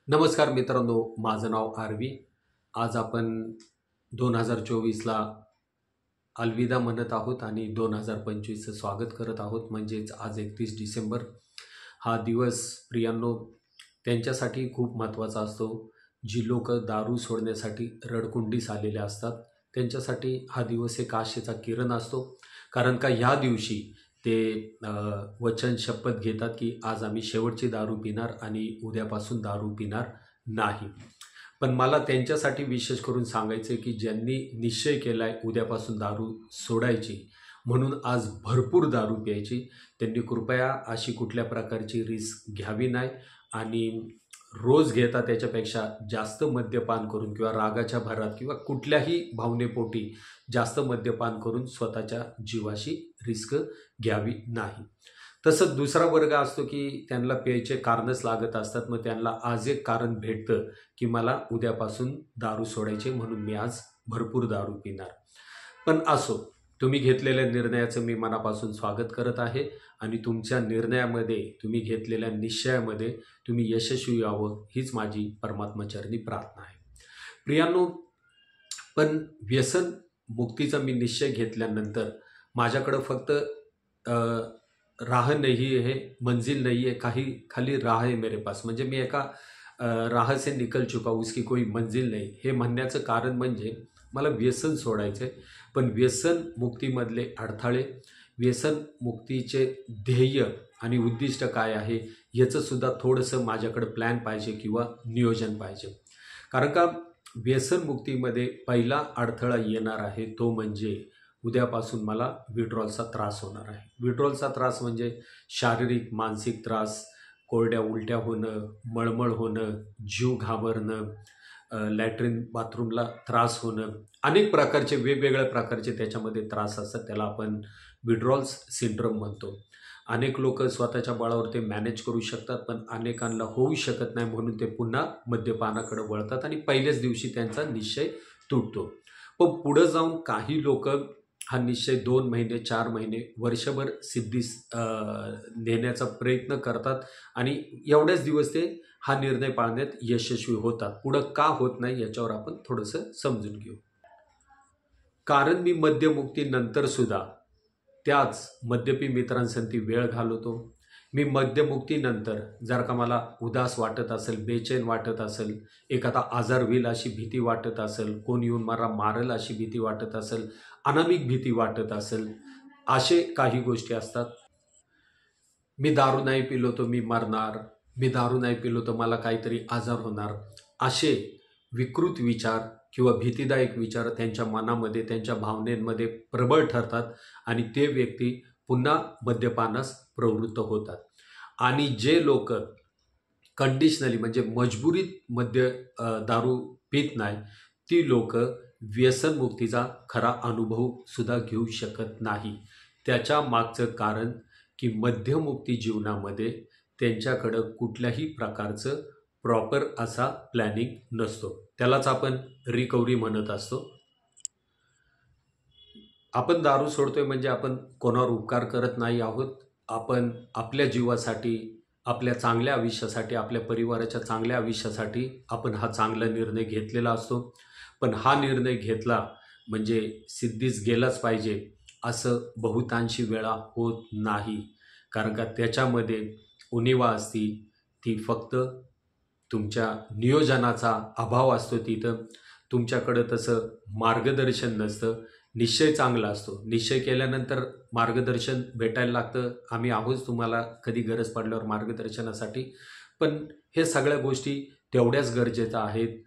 नमस्कार मित्रांनो, माझं नाव आरवी. आज आपण 2024ला अलविदा म्हणत आहोत आणि 2025चं स्वागत करत आहोत. म्हणजेच आज 31 डिसेंबर हा दिवस प्रियांनो त्यांच्यासाठी खूप महत्त्वाचा असतो. जी लोक दारू सोडण्यासाठी रडकुंडीस आलेले असतात त्यांच्यासाठी हा दिवस एक आशेचा किरण असतो. कारण का ह्या दिवशी ते वचन शपथ घेतात की आज आम्ही शेवटची दारू पिणार आणि उद्यापासून दारू पिणार नाही. पण मला त्यांच्यासाठी विशेष करून सांगायचं आहे की ज्यांनी निश्चय केला आहे उद्यापासून दारू सोडायची, म्हणून आज भरपूर दारू प्यायची, त्यांनी कृपया अशी कुठल्या प्रकारची रिस्क घ्यावी नाही. आणि रोज घेता त्याच्यापेक्षा जास्त मद्यपान करून किंवा रागाच्या भरात किंवा कुठल्याही भावनेपोटी जास्त मद्यपान करून स्वतःच्या जीवाशी रिस्क घ्यावी नाही. तसंच दुसरा वर्ग असतो की त्यांना प्यायचे कारणच लागत असतात. मग त्यांना आज एक कारण भेटतं की मला उद्यापासून दारू सोडायचे, म्हणून मी आज भरपूर दारू पिणार. पण असो, तुम्ही घेतलेल्या निर्णयाचं मी मनापासून स्वागत करत आहे आणि तुमच्या निर्णयामध्ये, तुम्ही घेतलेल्या निश्चयामध्ये तुम्ही यशस्वी व्हावं हीच माझी परमात्माचरणी प्रार्थना आहे. प्रियांनो, पण व्यसन मुक्तीचा मी निश्चय घेतल्यानंतर माझ्याकडं फक्त राह नाही है, मंजिल नहीं है, काही खाली राह है मेरे पास. म्हणजे मी एका राह से निकल चुका हूँ, उसकी कोई मंजिल नाही. हे म्हणण्याचं कारण म्हणजे मला व्यसन सोडायचं आहे, पण व्यसन मुक्तीमधले अडथळे, व्यसन मुक्तीचे ध्येय आणि उद्दिष्ट काय आहे याचंसुद्धा थोडंसं माझ्याकडं प्लॅन पाहिजे किंवा नियोजन पाहिजे. कारण का व्यसन मुक्तीमध्ये पहिला अडथळा येणार आहे तो म्हणजे उद्यापासून मला विड्रॉलचा त्रास होणार आहे. विड्रॉलचा त्रास म्हणजे शारीरिक मानसिक त्रास, कोरड्या उलट्या होणं, मळमळ होणं, जीव घाबरणं, लॅट्रिन बाथरूमला त्रास होणं, अनेक प्रकारचे वेगवेगळ्या प्रकारचे त्याच्यामध्ये त्रास असतात. त्याला आपण विड्रॉल्स सिंड्रोम म्हणतो. अनेक लोक स्वतःच्या बळावर ते मॅनेज करू शकतात, पण अनेकांना होऊ शकत नाही, म्हणून ते पुन्हा मद्यपानाकडे वळतात आणि पहिल्याच दिवशी त्यांचा निश्चय तुटतो. पण पुढं जाऊन काही लोक हा निश्चय 2 महिने, 4 महिने, वर्षभर सिद्धीस नेण्याचा प्रयत्न करतात आणि एवढ्याच दिवस ते हा निर्णय पाळण्यात यशस्वी होतात. पुढं का होत नाही याच्यावर आपण थोडंसं समजून घेऊ. कारण मी मद्यमुक्तीनंतर सुद्धा त्याच मद्यपी मित्रांसंगती वेळ घालवतो. मी मद्यमुक्तीनंतर जर का मला उदास वाटत असेल, बेचैन वाटत असेल, एखादा आजार होईल अशी भीती वाटत असेल, कोण येऊन मला मारेल अशी भीती वाटत असेल, अनामिक भीती वाटत असेल, असे काही गोष्टी असतात. मी दारू नाही पिलो तर मी मरणार, मी दारू नाही पिलो तर मला काहीतरी आजार होणार, असे विकृत विचार किंवा भीतीदायक विचार त्यांच्या मनामध्ये, त्यांच्या भावनेमध्ये प्रबळ ठरतात आणि ते व्यक्ती पुन्हा मद्यपानास प्रवृत्त होतात. आणि जे लोक कंडिशनली म्हणजे मजबुरीत दारू पित नाही, ती लोक व्यसनमुक्तीचा खरा अनुभव सुद्धा घेऊ शकत नाही. त्याच्या मागचं कारण की मद्यमुक्ती जीवनामध्ये त्यांच्याकडं कुठल्याही प्रकारचं प्रॉपर असा प्लॅनिंग नसतो. त्यालाच आपण रिकव्हरी म्हणत असतो. आपण दारू सोडतोय म्हणजे आपण कोणावर उपकार करत नाही आहोत. आपण आपल्या जीवासाठी, आपल्या चांगल्या आयुष्यासाठी, आपल्या परिवाराच्या चांगल्या आयुष्यासाठी आपण हा चांगला निर्णय घेतलेला असतो. पण हा निर्णय घेतला म्हणजे सिद्धीस गेलाच पाहिजे असं बहुतांशी वेळा होत नाही. कारण का त्याच्यामध्ये उणिवा असती, ती फक्त तुमच्या नियोजनाचा अभाव असतो. तिथं तुमच्याकडं तसं मार्गदर्शन नसतं. निश्चय चांगला असतो, निश्चय केल्यानंतर मार्गदर्शन भेटायला लागतं. आम्ही आहोत तुम्हाला कधी गरज पडल्यावर मार्गदर्शनासाठी. पण हे सगळ्या गोष्टी तेवढ्याच गरजेच्या आहेत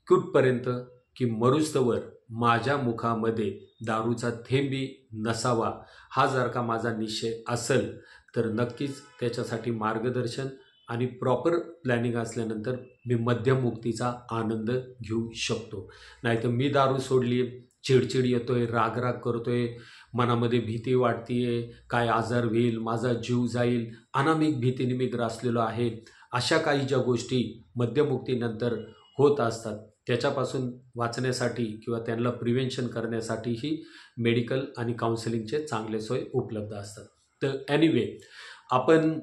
कुठपर्यंत की मरुस्तवर माझ्या मुखामध्ये दारूचा थेंबी नसावा, हा जर का माझा निश्चय असेल तर नक्कीच त्याच्यासाठी मार्गदर्शन आणि प्रॉपर प्लॅनिंग असल्यानंतर मी मद्यमुक्तीचा आनंद घेऊ शकतो. नाहीतर मी दारू सोडली, चिडचिड येतोय, रागराग करतोय, मनामध्ये भीती वाटतीये, काय आजार होईल, माझा जीव जाईल, अनामिक भीतीने मी ग्रासलेलो आहे, अशा काही ज्या गोष्टी मद्यमुक्तीनंतर होत असतात त्याच्यापासून वाचण्यासाठी किंवा त्यांना प्रिव्हेन्शन करण्यासाठीही मेडिकल आणि काउन्सिलिंगचे चांगले सोय उपलब्ध असतात. तर एनिवे, आपण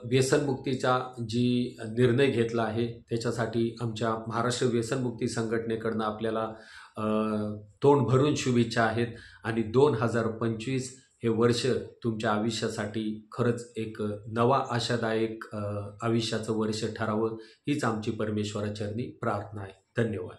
व्यसनमुक्तीचा जी निर्णय घेतला आहे त्याच्यासाठी आमच्या महाराष्ट्र व्यसनमुक्ती संघटनेकडनं आपल्याला तोंड भरून शुभेच्छा आहेत आणि 2025 हे वर्ष तुमच्या आयुष्यासाठी खरंच एक नवा आशादायक आयुष्याचं वर्ष ठरावं हीच आमची परमेश्वराचरणी प्रार्थना आहे. धन्यवाद.